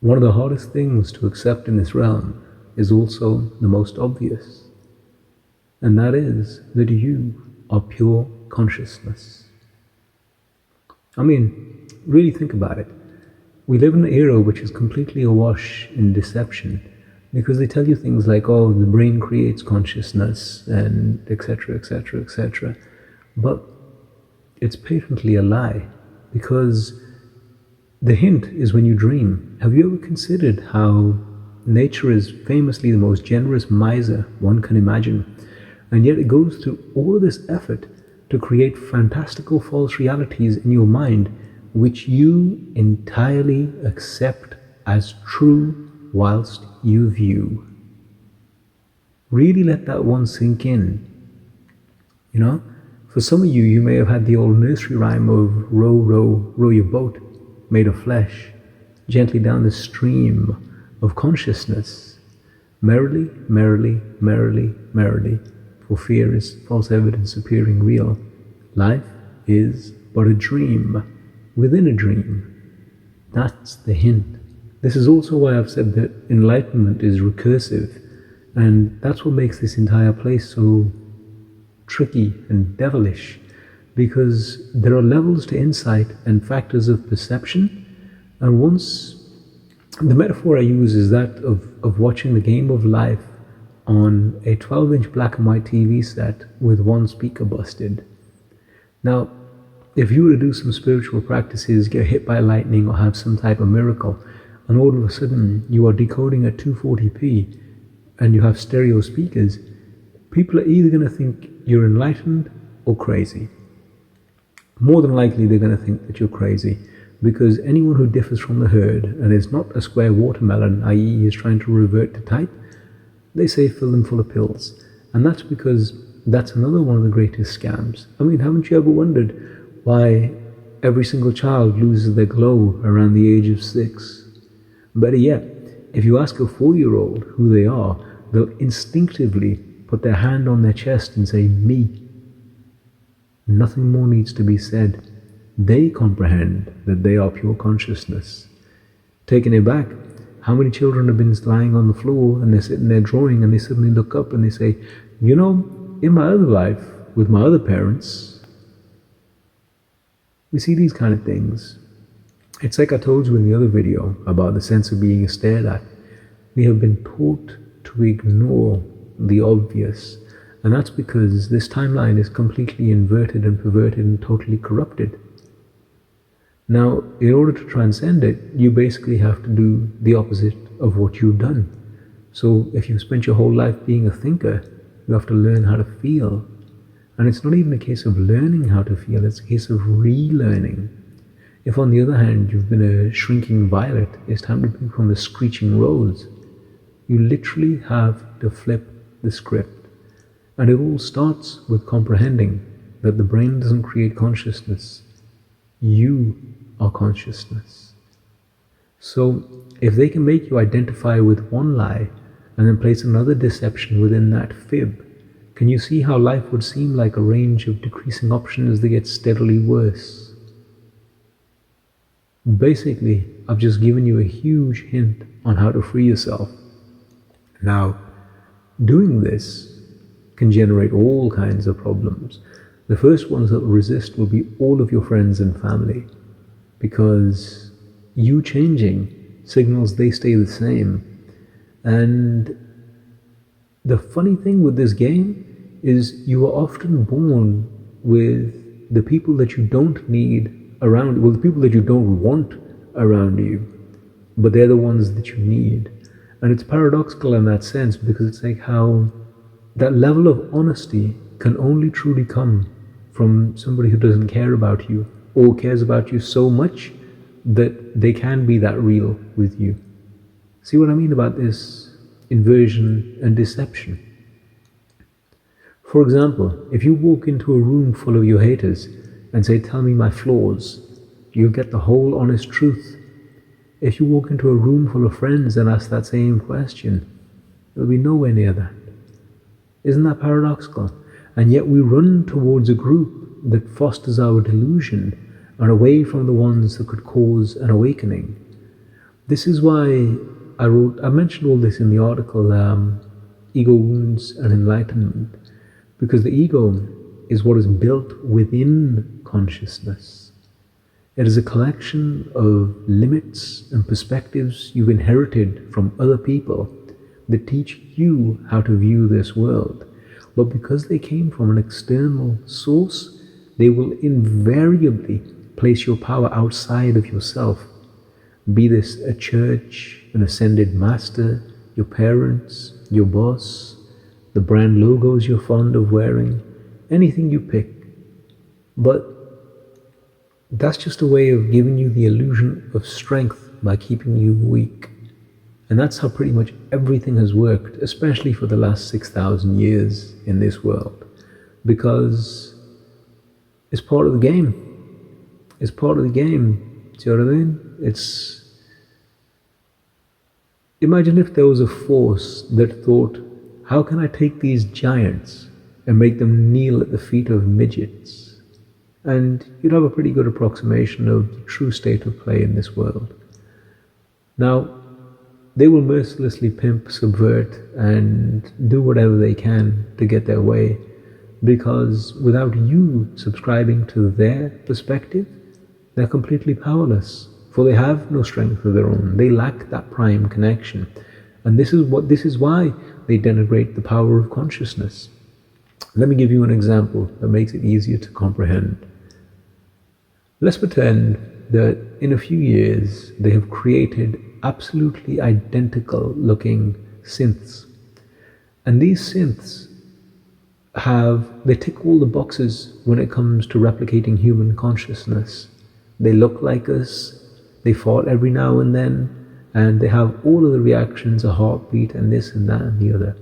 One of the hardest things to accept in this realm is also the most obvious, and that is that you are pure consciousness. I mean, really think about it. We live in an era which is completely awash in deception, because they tell you things like, oh, the brain creates consciousness, and etc., etc., etc. But it's patently a lie, because the hint is when you dream. Have you ever considered how nature is famously the most generous miser one can imagine, and yet it goes through all of this effort to create fantastical false realities in your mind which you entirely accept as true whilst you view? Really let that one sink in. You know, for some of you, you may have had the old nursery rhyme of row, row, row your boat, made of flesh, gently down the stream of consciousness. Merrily, merrily, merrily, merrily, for fear is false evidence appearing real. Life is but a dream within a dream. That's the hint. This is also why I've said that enlightenment is recursive, and that's what makes this entire place so tricky and devilish, because there are levels to insight and factors of perception, and once the metaphor I use is that of watching the game of life on a 12-inch black and white TV set with one speaker busted. Now, if you were to do some spiritual practices, get hit by lightning or have some type of miracle, and all of a sudden you are decoding at 240p and you have stereo speakers, people are either going to think you're enlightened or crazy. More than likely they're going to think that you're crazy, because anyone who differs from the herd and is not a square watermelon, i.e. is trying to revert to type, they say fill them full of pills. And that's because that's another one of the greatest scams. I mean, haven't you ever wondered why every single child loses their glow around the age of 6? Better yet, if you ask a 4-year-old who they are, they'll instinctively put their hand on their chest and say, me. Nothing more needs to be said. They comprehend that they are pure consciousness. Taken aback, how many children have been lying on the floor and they're sitting there drawing and they suddenly look up and they say, you know, in my other life, with my other parents. We see these kind of things. It's like I told you in the other video about the sense of being stared at. We have been taught to ignore the obvious, and that's because this timeline is completely inverted and perverted and totally corrupted. Now, in order to transcend it, you basically have to do the opposite of what you've done. So if you've spent your whole life being a thinker, you have to learn how to feel. And it's not even a case of learning how to feel, it's a case of relearning. If on the other hand you've been a shrinking violet, it's time to become a screeching rose. You literally have to flip the script. And it all starts with comprehending that the brain doesn't create consciousness. You are consciousness. So if they can make you identify with one lie and then place another deception within that fib, can you see how life would seem like a range of decreasing options that get steadily worse? Basically, I've just given you a huge hint on how to free yourself. Now, doing this can generate all kinds of problems. The first ones that will resist will be all of your friends and family, because you changing signals they stay the same. And the funny thing with this game is you are often born with the people that you don't need around, well, the people that you don't want around you, but they're the ones that you need. And it's paradoxical in that sense, because it's like how that level of honesty can only truly come from somebody who doesn't care about you, or cares about you so much that they can be that real with you. See what I mean about this inversion and deception? For example, if you walk into a room full of your haters and say, tell me my flaws, you'll get the whole honest truth. If you walk into a room full of friends and ask that same question, there'll be nowhere near that. Isn't that paradoxical? And yet we run towards a group that fosters our delusion and away from the ones that could cause an awakening. This is why I mentioned all this in the article, Ego Wounds and Enlightenment, because the ego is what is built within consciousness. It is a collection of limits and perspectives you've inherited from other people that teach you how to view this world. But because they came from an external source, they will invariably place your power outside of yourself. Be this a church, an ascended master, your parents, your boss, the brand logos you're fond of wearing, anything you pick. But that's just a way of giving you the illusion of strength by keeping you weak. And that's how pretty much everything has worked, especially for the last 6,000 years in this world. Because it's part of the game. It's part of the game. Do you know what I mean? Imagine if there was a force that thought, how can I take these giants and make them kneel at the feet of midgets? And you'd have a pretty good approximation of the true state of play in this world. Now, they will mercilessly pimp, subvert, and do whatever they can to get their way, because without you subscribing to their perspective, they're completely powerless, for they have no strength of their own. They lack that prime connection. And this is why they denigrate the power of consciousness. Let me give you an example that makes it easier to comprehend. Let's pretend that in a few years they have created absolutely identical looking synths. And these synths they tick all the boxes when it comes to replicating human consciousness. They look like us, they fart every now and then, and they have all of the reactions, a heartbeat and this and that and the other.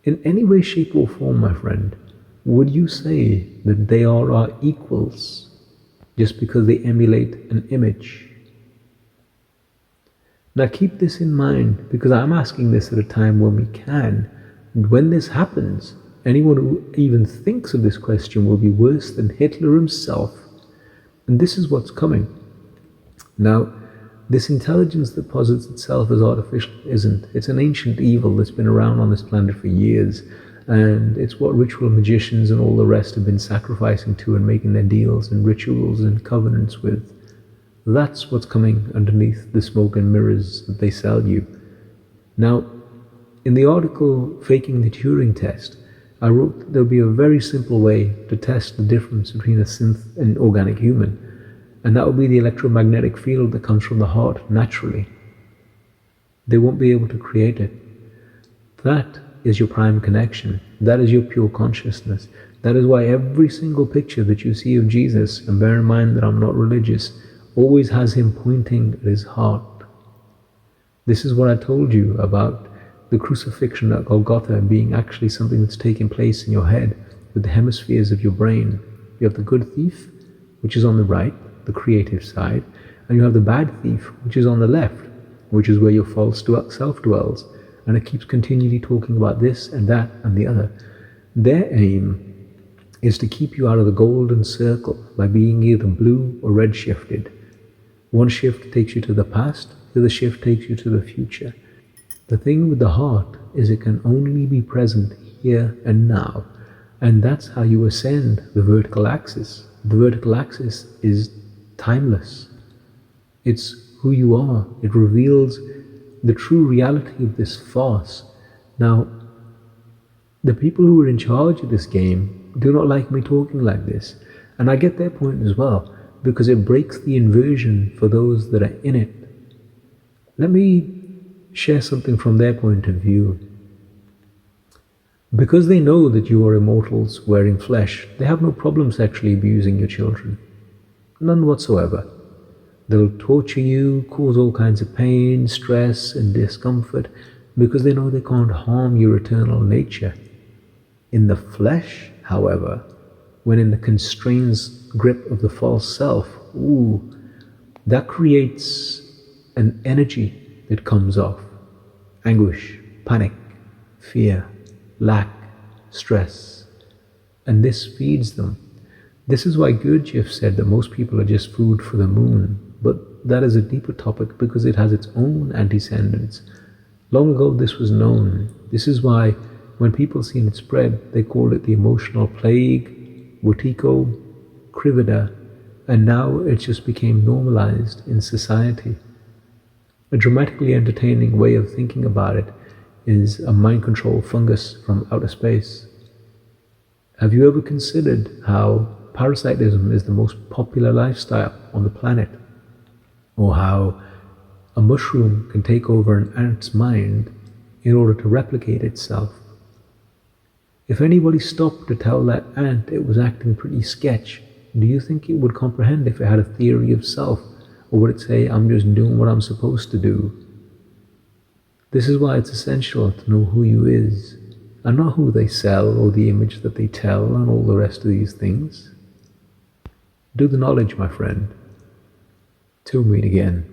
In any way, shape or form, my friend, would you say that they are our equals just because they emulate an image? Now keep this in mind, because I'm asking this at a time when we can. And when this happens, anyone who even thinks of this question will be worse than Hitler himself. And this is what's coming. Now, this intelligence that posits itself as artificial isn't. It's an ancient evil that's been around on this planet for years. And it's what ritual magicians and all the rest have been sacrificing to and making their deals and rituals and covenants with. That's what's coming underneath the smoke and mirrors that they sell you. Now, in the article Faking the Turing Test, I wrote that there'll be a very simple way to test the difference between a synth and an organic human, and that will be the electromagnetic field that comes from the heart naturally. They won't be able to create it. That is your prime connection. That is your pure consciousness. That is why every single picture that you see of Jesus, and bear in mind that I'm not religious, always has him pointing at his heart. This is what I told you about the crucifixion at Golgotha being actually something that's taking place in your head with the hemispheres of your brain. You have the good thief, which is on the right, the creative side, and you have the bad thief, which is on the left, which is where your false self dwells, and it keeps continually talking about this and that and the other. Their aim is to keep you out of the golden circle by being either blue or red shifted. One shift takes you to the past, the other shift takes you to the future. The thing with the heart is it can only be present here and now, and that's how you ascend the vertical axis. The vertical axis is timeless. It's who you are. It reveals the true reality of this farce. Now, the people who are in charge of this game do not like me talking like this, and I get their point as well, because it breaks the inversion for those that are in it. Let me share something from their point of view. Because they know that you are immortals wearing flesh, they have no problem sexually abusing your children. None whatsoever. They'll torture you, cause all kinds of pain, stress, and discomfort, because they know they can't harm your eternal nature. In the flesh, however, when in the constrained grip of the false self, that creates an energy that comes off. Anguish, panic, fear, lack, stress. And this feeds them. This is why Gurdjieff said that most people are just food for the moon. But that is a deeper topic because it has its own antecedents. Long ago this was known. This is why when people seen it spread, they called it the emotional plague, Wetiko, Krivida, and now it just became normalized in society. A dramatically entertaining way of thinking about it is a mind control fungus from outer space. Have you ever considered how parasitism is the most popular lifestyle on the planet? Or how a mushroom can take over an ant's mind in order to replicate itself? If anybody stopped to tell that ant it was acting pretty sketch, do you think it would comprehend if it had a theory of self? Or would it say, I'm just doing what I'm supposed to do? This is why it's essential to know who you is, and not who they sell or the image that they tell and all the rest of these things. Do the knowledge, my friend. Till we meet again.